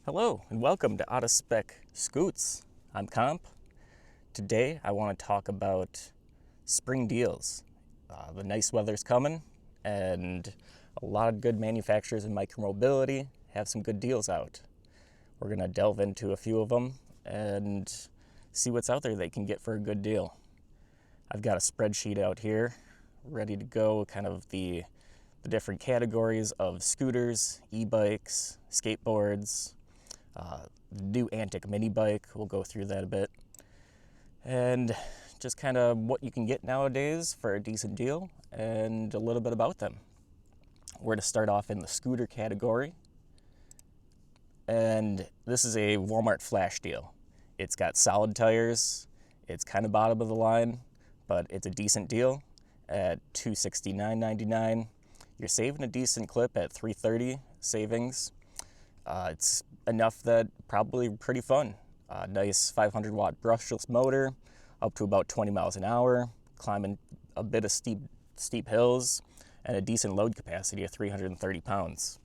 Hello and welcome to Out of Spec Scootz. I'm Comp. Today I want to talk about spring deals. The nice weather's coming and a lot of good manufacturers in micromobility have some good deals out. We're going to delve into a few of them and see what's out there they can get for a good deal. I've got a spreadsheet out here ready to go, kind of the different categories of scooters, e-bikes, skateboards, the new Antic Mini Bike. We'll go through that a bit. And just kind of what you can get nowadays for a decent deal and a little bit about them. We're to start off in the scooter category. And this is a Walmart flash deal. It's got solid tires. It's kind of bottom of the line, but it's a decent deal at $269.99. You're saving a decent clip at $330 savings. It's enough that probably pretty fun. Nice 500 watt brushless motor, up to about 20 miles an hour, climbing a bit of steep hills, and a decent load capacity of 330 pounds.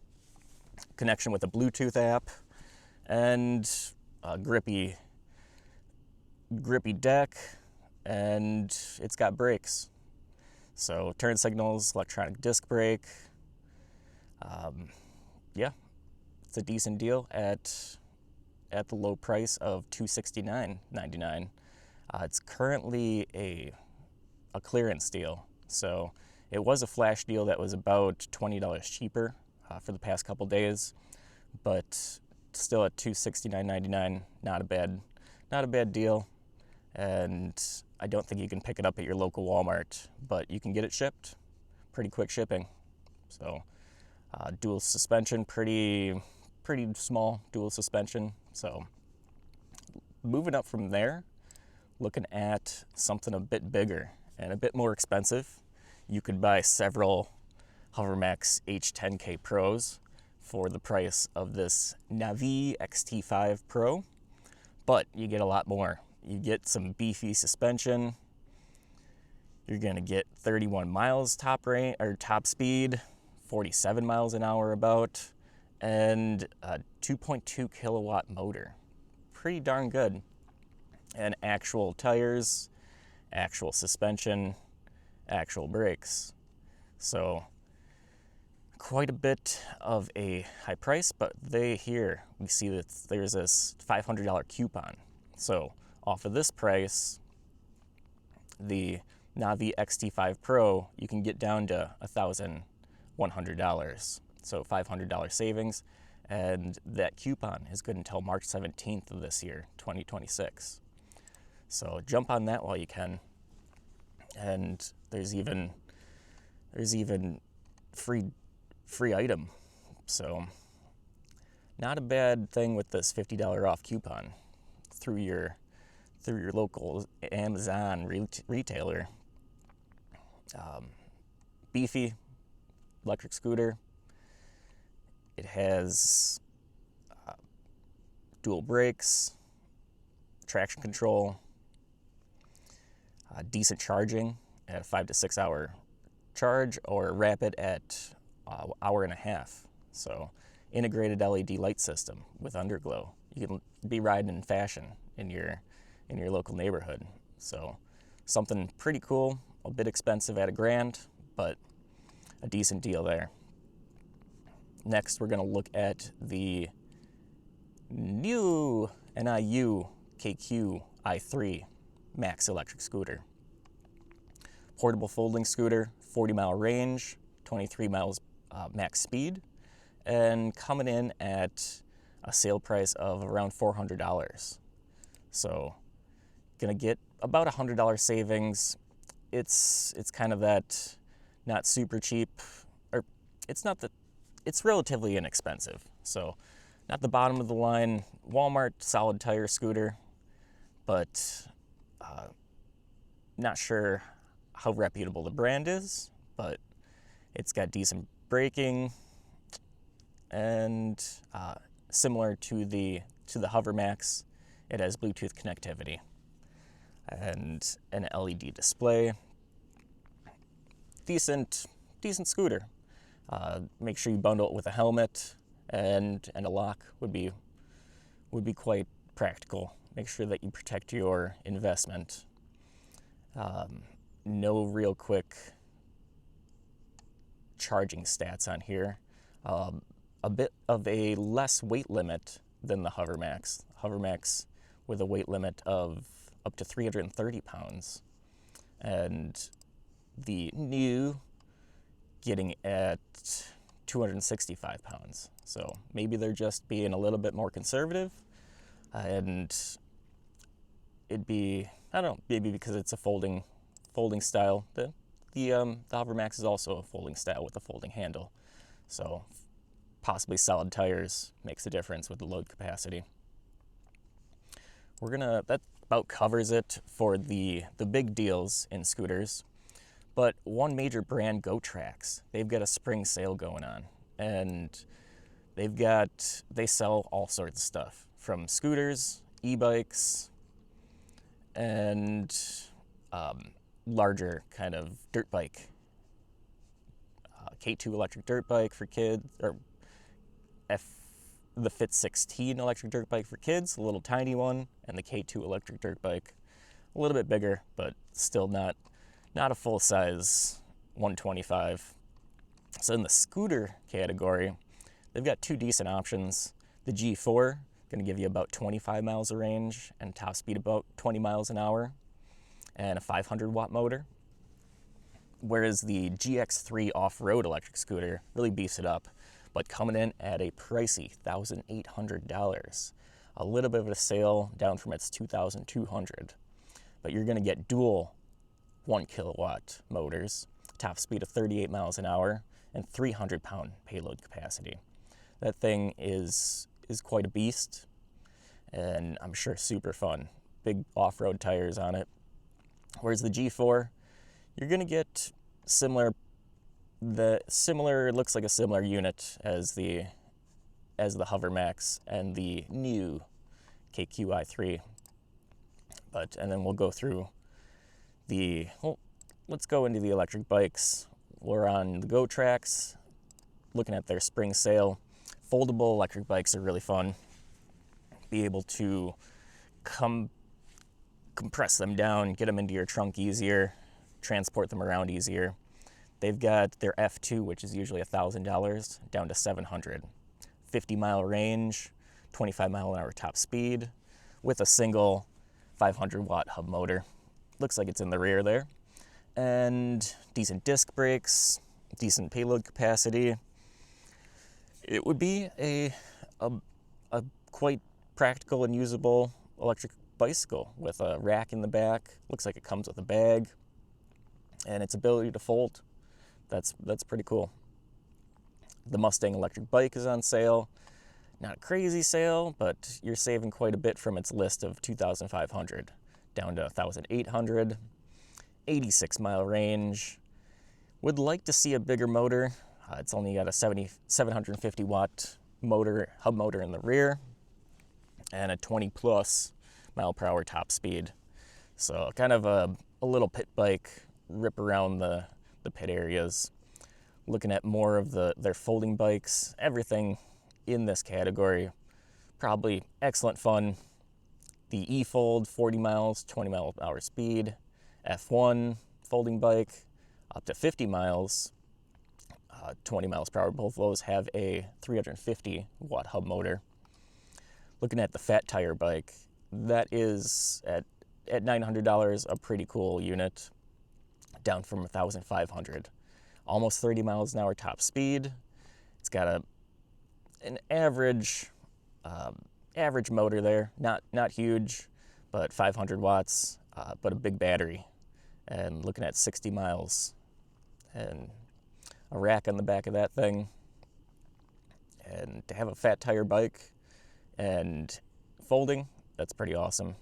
Connection with a Bluetooth app, and a grippy deck, and it's got brakes. So turn signals, electronic disc brake. Yeah, it's a decent deal at the low price of $269.99. It's currently a clearance deal. So it was a flash deal that was about $20 cheaper for the past couple days, but still at $269.99, not a bad deal. And I don't think you can pick it up at your local Walmart, but you can get it shipped, pretty quick shipping. So dual suspension, pretty small dual suspension. So moving up from there, looking at something a bit bigger and a bit more expensive. You could buy several Hovermax H10K Pros for the price of this Navee XT5 Pro, but you get a lot more. You get some beefy suspension. You're gonna get 31 miles top speed, 47 miles an hour about, and a 2.2 kilowatt motor. Pretty darn good. And actual tires, actual suspension, actual brakes. So quite a bit of a high price, but we see that there's this $500 coupon. So off of this price, the Navee XT5 Pro, you can get down to $1,100. So $500 savings, and that coupon is good until March 17th of this year, 2026. So jump on that while you can. And there's even free item. So not a bad thing with this $50 off coupon through your local Amazon retailer. Beefy electric scooter. It has dual brakes, traction control, decent charging at a 5 to 6 hour charge, or rapid at hour and a half. So integrated LED light system with underglow. You can be riding in fashion in your local neighborhood. So something pretty cool, a bit expensive at $1,000, but a decent deal there. Next, we're going to look at the new NIU KQ i3 Max electric scooter. Portable folding scooter, 40-mile range, 23 miles max speed, and coming in at a sale price of around $400. So gonna get about $100 savings. It's kind of that not super cheap, or it's relatively inexpensive. So not the bottom of the line Walmart solid tire scooter, but not sure how reputable the brand is, but it's got decent braking, and similar to the Hovermax, it has Bluetooth connectivity and an LED display. Decent scooter. Make sure you bundle it with a helmet and a lock would be would be quite practical. Make sure that you protect your investment. No real quick charging stats on here. A bit of a less weight limit than the Hovermax. Hovermax with a weight limit of up to 330 pounds. And the new getting at 265 pounds. So maybe they're just being a little bit more conservative, and it'd be, I don't know, maybe because it's a folding style. The Hovermax is also a folding style with a folding handle. So possibly solid tires makes a difference with the load capacity. That about covers it for the big deals in scooters. But one major brand, Gotrax, they've got a spring sale going on, and they sell all sorts of stuff, from scooters, e-bikes, and larger kind of dirt bike. K2 electric dirt bike for kids, or the Fit 16 electric dirt bike for kids, a little tiny one, and the K2 electric dirt bike, a little bit bigger, but still not a full-size 125. So in the scooter category, they've got two decent options. The G4, going to give you about 25 miles of range and top speed about 20 miles an hour, and a 500-watt motor. Whereas the GX3 off-road electric scooter really beefs it up, but coming in at a pricey $1,800. A little bit of a sale down from its $2,200. But you're going to get dual 1 kilowatt motors, top speed of 38 miles an hour, and 300-pound payload capacity. That thing is quite a beast, and I'm sure super fun. Big off-road tires on it. Whereas the G4, you're going to get looks like a similar unit as the Hovermax and the new KQi3. And then we'll go through let's go into the electric bikes. We're on the Gotrax, looking at their spring sale. Foldable electric bikes are really fun. Be able to compress them down, get them into your trunk easier, transport them around easier. They've got their F2, which is usually $1,000, down to $700. 50-mile range, 25-mile-an-hour top speed, with a single 500-watt hub motor. Looks like it's in the rear there. And decent disc brakes, decent payload capacity. It would be a quite practical and usable electric bicycle with a rack in the back. Looks like it comes with a bag, and its ability to fold. That's pretty cool. The Mustang electric bike is on sale. Not a crazy sale, but you're saving quite a bit from its list of $2,500 down to $1,800. 86-mile range. Would like to see a bigger motor. It's only got a 750-watt motor, hub motor in the rear, and a 20-plus mile-per-hour top speed. So kind of a little pit bike, rip around the pit areas. Looking at more of their folding bikes, everything in this category, probably excellent fun. The E-Fold, 40 miles, 20-mile-per-hour speed. F1 folding bike, up to 50 miles, 20 miles per hour. Both of those have a 350-watt hub motor. Looking at the Fat Tire bike, that is at $900 a pretty cool unit, down from $1,500. Almost 30 miles an hour top speed. It's got an average motor there, not huge, but 500 watts, but a big battery. And looking at 60 miles, and a rack on the back of that thing. And to have a Fat Tire bike and folding, that's pretty awesome.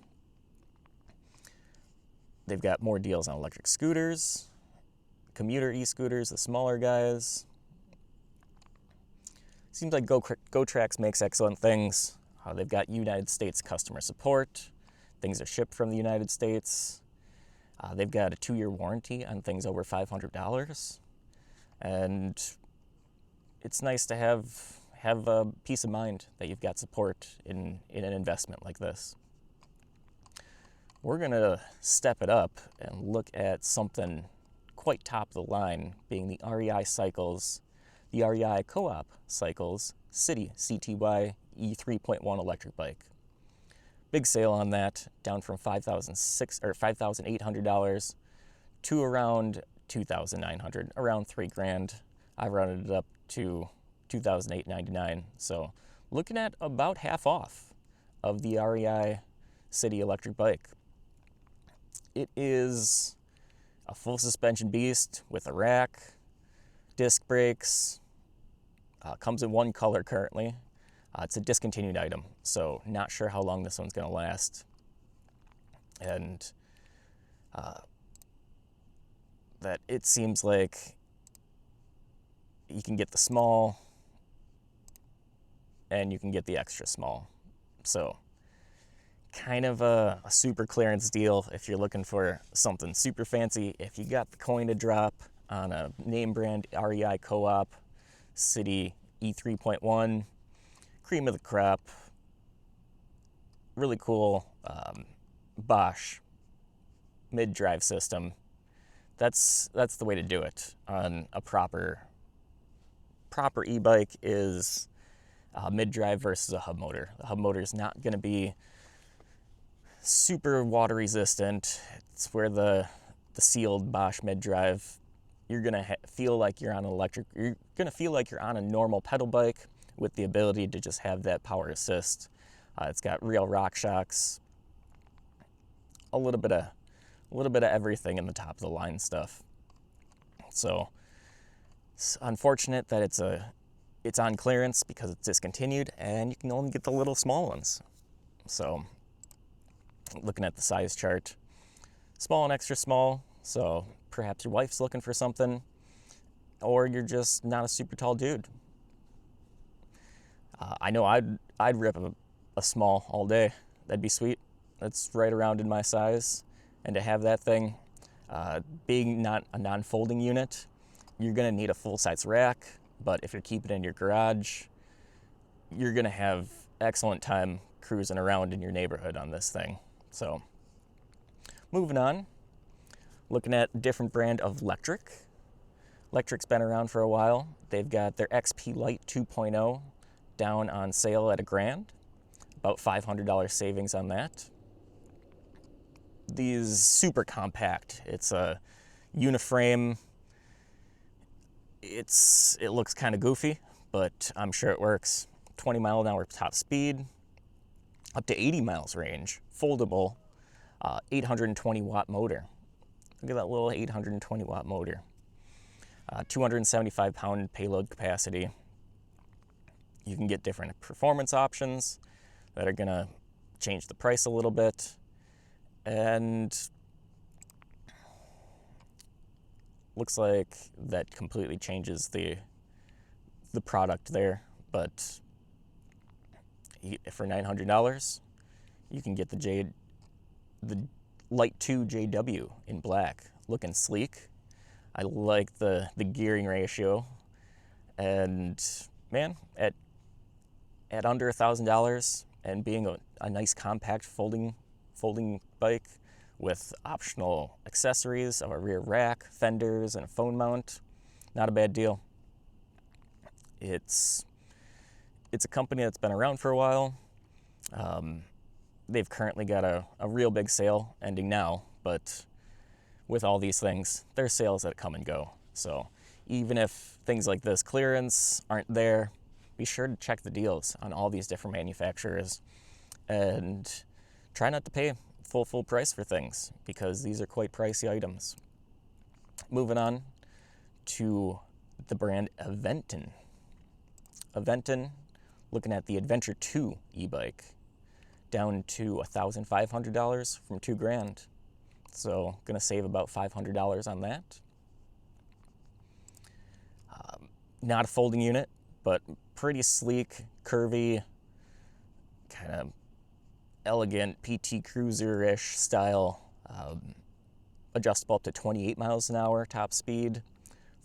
They've got more deals on electric scooters, commuter e-scooters, the smaller guys. Seems like Gotrax makes excellent things. They've got United States customer support. Things are shipped from the United States. They've got a 2-year warranty on things over $500. And it's nice to have have a peace of mind that you've got support in an investment like this. We're gonna step it up and look at something quite top of the line, being the REI Co-op CTY E3.1 electric bike. Big sale on that, down from $5,800 to around $2,900, around $3,000. I rounded it up to $2,899. So looking at about half off of the REI City electric bike. It is a full suspension beast with a rack, disc brakes, comes in one color currently. It's a discontinued item, so not sure how long this one's going to last. And that it seems like you can get the small and you can get the extra small. So kind of a super clearance deal if you're looking for something super fancy. If you got the coin to drop on a name brand REI Co-op City E3.1, cream of the crop, really cool Bosch mid-drive system. That's the way to do it on a proper e-bike is mid-drive versus a hub motor. The hub motor is not going to be super water resistant. It's where the sealed Bosch mid-drive, you're going to feel like you're on an electric, you're going to feel like you're on a normal pedal bike with the ability to just have that power assist. It's got real rock shocks, a little bit of everything in the top of the line stuff. So it's unfortunate that it's on clearance because it's discontinued and you can only get the little small ones. So looking at the size chart, small and extra small. So perhaps your wife's looking for something, or you're just not a super tall dude. I know I'd rip a small all day. That'd be sweet. That's right around in my size. And to have that thing, being not a non-folding unit, you're gonna need a full-size rack, but if you're keeping it in your garage, you're gonna have excellent time cruising around in your neighborhood on this thing. So, moving on, looking at a different brand of Lectric. Lectric's been around for a while. They've got their XP Lite 2.0 down on sale at $1,000, about $500 savings on that. These super compact. It's a uniframe. It looks kind of goofy, but I'm sure it works. 20 mile an hour top speed, up to 80 miles range, foldable, 820 watt motor. Look at that little 820 watt motor. 275 pound payload capacity. You can get different performance options that are gonna change the price a little bit. And looks like that completely changes the product there. But for $900, you can get the Lite 2 JW in black, looking sleek. I like the gearing ratio, and man, at under $1,000 and being a nice compact folding bike with optional accessories of a rear rack, fenders, and a phone mount, not a bad deal. It's a company that's been around for a while. They've currently got a real big sale ending now, but with all these things, there's sales that come and go. So even if things like this clearance aren't there, be sure to check the deals on all these different manufacturers and try not to pay full price for things because these are quite pricey items. Moving on to the brand Aventon. Aventon, looking at the Adventure 2 e-bike, down to $1,500 from $2,000. So gonna save about $500 on that. Not a folding unit, but pretty sleek, curvy, kind of elegant PT Cruiser-ish style. Adjustable up to 28 miles an hour top speed,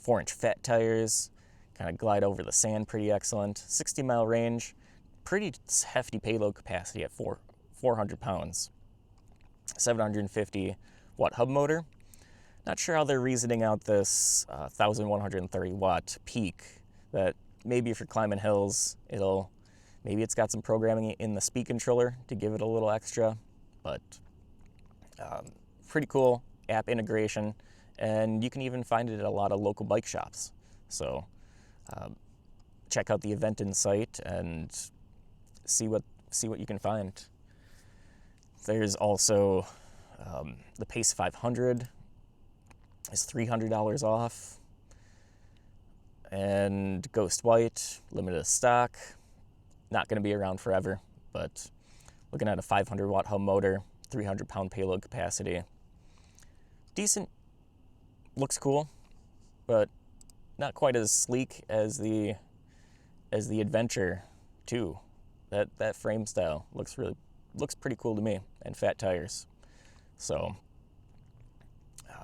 4-inch fat tires, kind of glide over the sand pretty excellent. 60-mile range, pretty hefty payload capacity at 400 pounds. 750 watt hub motor. Not sure how they're reasoning out this 1,130 watt peak, that maybe if you're climbing hills, maybe it's got some programming in the speed controller to give it a little extra, but pretty cool app integration, and you can even find it at a lot of local bike shops. So check out the Aventon site and see what you can find. There's also the Pace 500 is $300 off, and Ghost White, limited stock, not going to be around forever, but looking at a 500 watt hub motor, 300 pound payload capacity. Decent, looks cool, but not quite as sleek as the Adventure 2. That frame style looks pretty cool to me, and fat tires. So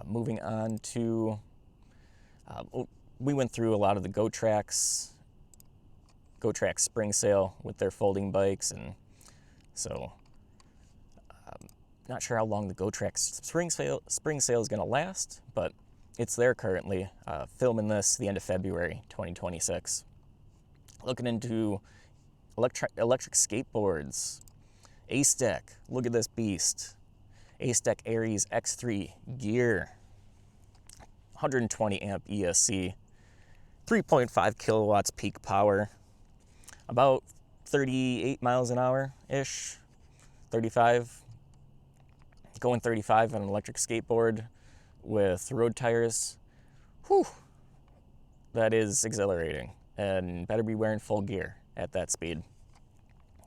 moving on to, we went through a lot of the Gotrax spring sale with their folding bikes, and so not sure how long the Gotrax spring sale is going to last, but it's there currently. Filming this the end of February 2026. Looking into electric skateboards. Acedeck, look at this beast. Acedeck Aries X3 gear. 120 amp ESC. 3.5 kilowatts peak power. About 38 miles an hour-ish. 35. Going 35 on an electric skateboard with road tires. Whew. That is exhilarating. And better be wearing full gear at that speed.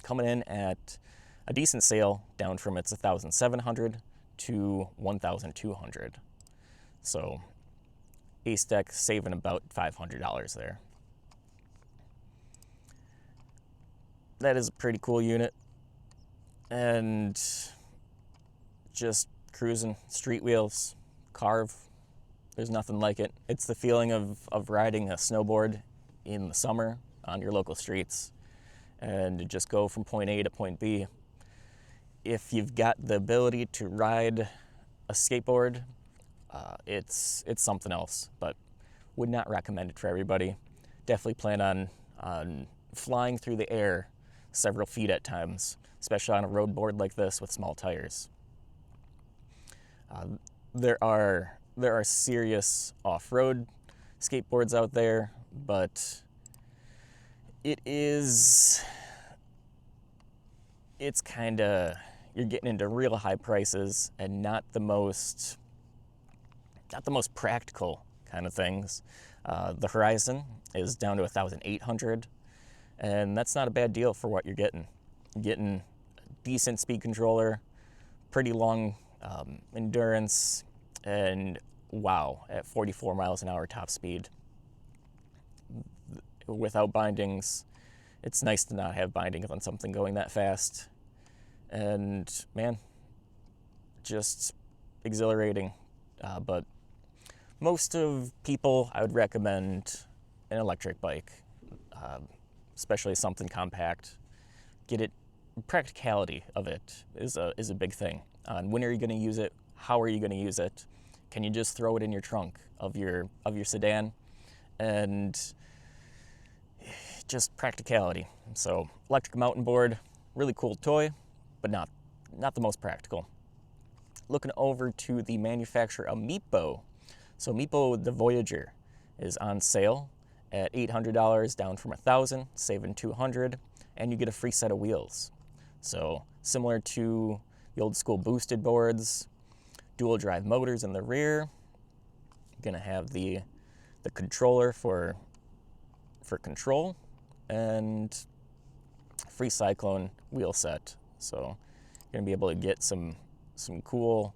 Coming in at a decent sale, down from its 1,700 to 1,200. So Acedeck saving about $500 there. That is a pretty cool unit. And just cruising, street wheels, carve. There's nothing like it. It's the feeling of riding a snowboard in the summer on your local streets, and just go from point A to point B. If you've got the ability to ride a skateboard, it's something else, but would not recommend it for everybody. Definitely plan on flying through the air several feet at times, especially on a road board like this with small tires. There are serious off-road skateboards out there, but it's kind of, you're getting into real high prices and not the most practical kind of things. The Horizon is down to 1,800, and that's not a bad deal for what you're getting. You're getting a decent speed controller, pretty long endurance, and wow, at 44 miles an hour top speed. Without bindings, it's nice to not have bindings on something going that fast. And man, just exhilarating. But most of people, I would recommend an electric bike, especially something compact. Get it. Practicality of it is a big thing. When are you going to use it? How are you going to use it? Can you just throw it in your trunk of your sedan? And just practicality. So electric mountain board, really cool toy, but not the most practical. Looking over to the manufacturer of Meepo. So Meepo, the Voyager, is on sale at $800, down from $1,000, saving $200, and you get a free set of wheels. So similar to the old school boosted boards, dual drive motors in the rear. You're gonna have the controller for control, and free Cyclone wheel set. So you're gonna be able to get some cool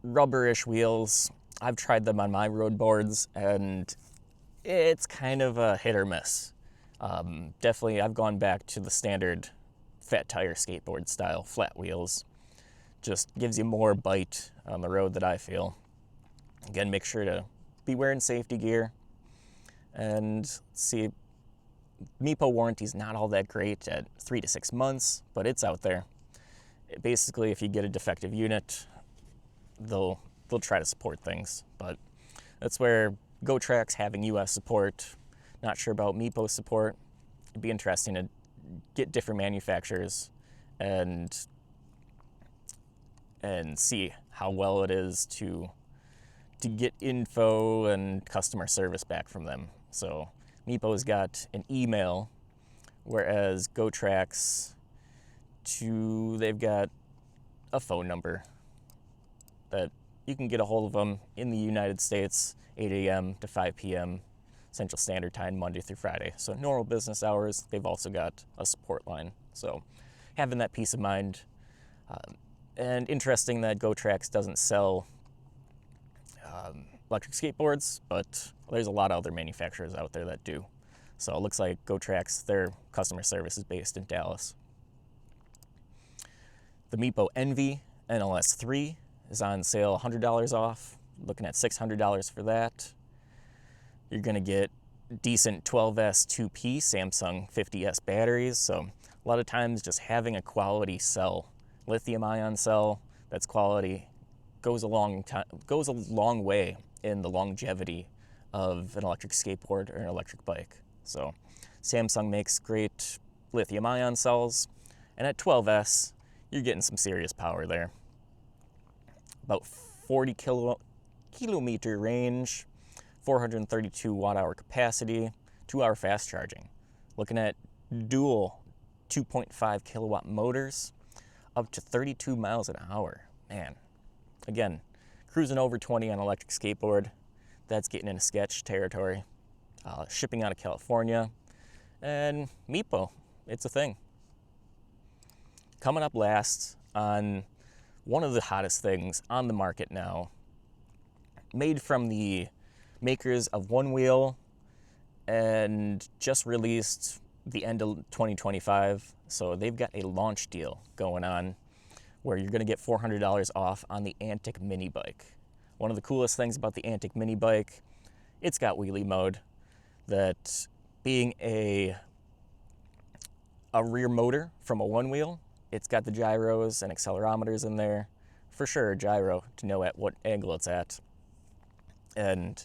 rubberish wheels. I've tried them on my road boards, and it's kind of a hit or miss. Definitely, I've gone back to the standard fat tire skateboard style flat wheels. Just gives you more bite on the road that I feel. Again, make sure to be wearing safety gear, And let's see, Meepo warranty is not all that great at 3 to 6 months, but it's out there. Basically, if you get a defective unit, they'll try to support things, but that's where Gotrax having US support. Not sure about Meepo support. It'd be interesting to get different manufacturers and see how well it is to get info and customer service back from them. So Meepo's got an email, whereas Gotrax, they've got a phone number that you can get a hold of them in the United States, 8 a.m. to 5 p.m. Central Standard Time, Monday through Friday. So normal business hours. They've also got a support line. So having that peace of mind. And interesting that Gotrax doesn't sell electric skateboards, but there's a lot of other manufacturers out there that do. So it looks like Gotrax, their customer service is based in Dallas. The Meepo Envy NLS3 is on sale, $100 off. Looking at $600 for that. You're gonna get decent 12S 2P Samsung 50S batteries. So a lot of times just having a quality cell, lithium ion cell that's quality, goes a long way in the longevity of an electric skateboard or an electric bike. So Samsung makes great lithium ion cells, and at 12S, you're getting some serious power there. About 40 kilometer range, 432 watt-hour capacity, 2-hour fast charging. Looking at dual 2.5 kilowatt motors, up to 32 miles an hour. Man, again, cruising over 20 on electric skateboard, that's getting into sketch territory. Shipping out of California, and Meepo, it's a thing. Coming up last on one of the hottest things on the market now, made from the makers of One Wheel, and just released the end of 2025. So they've got a launch deal going on where you're gonna get $400 off on the Antic Mini Bike. One of the coolest things about the Antic Mini Bike, it's got wheelie mode, that being a rear motor from a One Wheel, it's got the gyros and accelerometers in there. For sure, a gyro to know at what angle it's at. And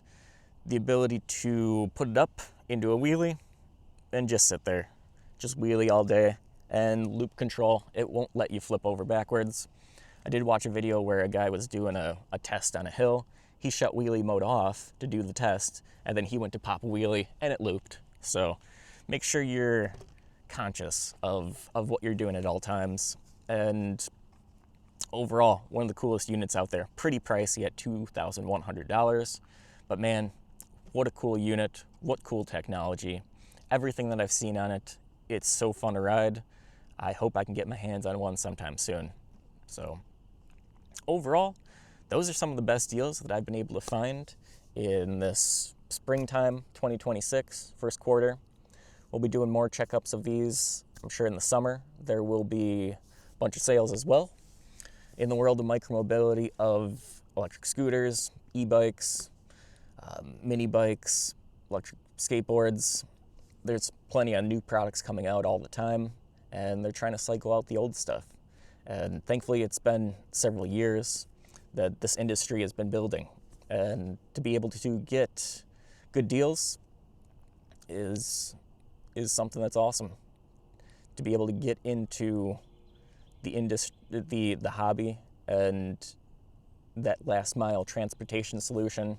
the ability to put it up into a wheelie and just sit there. Just wheelie all day. And loop control, it won't let you flip over backwards. I did watch a video where a guy was doing a test on a hill. He shut wheelie mode off to do the test, and then he went to pop a wheelie and it looped. So make sure you're conscious of what you're doing at all times. And overall, one of the coolest units out there. Pretty pricey at $2,100, but man, what a cool unit, what cool technology. Everything that I've seen on it, it's so fun to ride. I hope I can get my hands on one sometime soon. So overall, those are some of the best deals that I've been able to find in this springtime 2026, first quarter. We'll be doing more checkups of these. I'm sure in the summer there will be a bunch of sales as well. In the world of micromobility of electric scooters, e-bikes, mini bikes, electric skateboards, there's plenty of new products coming out all the time, and they're trying to cycle out the old stuff. And thankfully it's been several years that this industry has been building, and to be able to get good deals is something that's awesome. To be able to get into the industry, the hobby, and that last mile transportation solution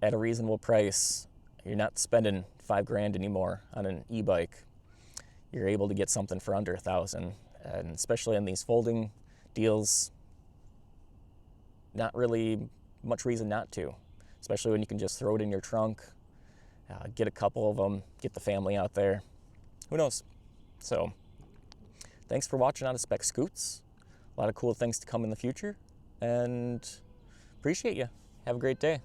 at a reasonable price. You're not spending $5,000 anymore on an e-bike. You're able to get something for under $1,000, and especially in these folding deals, not really much reason not to, especially when you can just throw it in your trunk, get a couple of them, get the family out there. Who knows? So thanks for watching Out of Spec Scootz. A lot of cool things to come in the future, and appreciate you. Have a great day.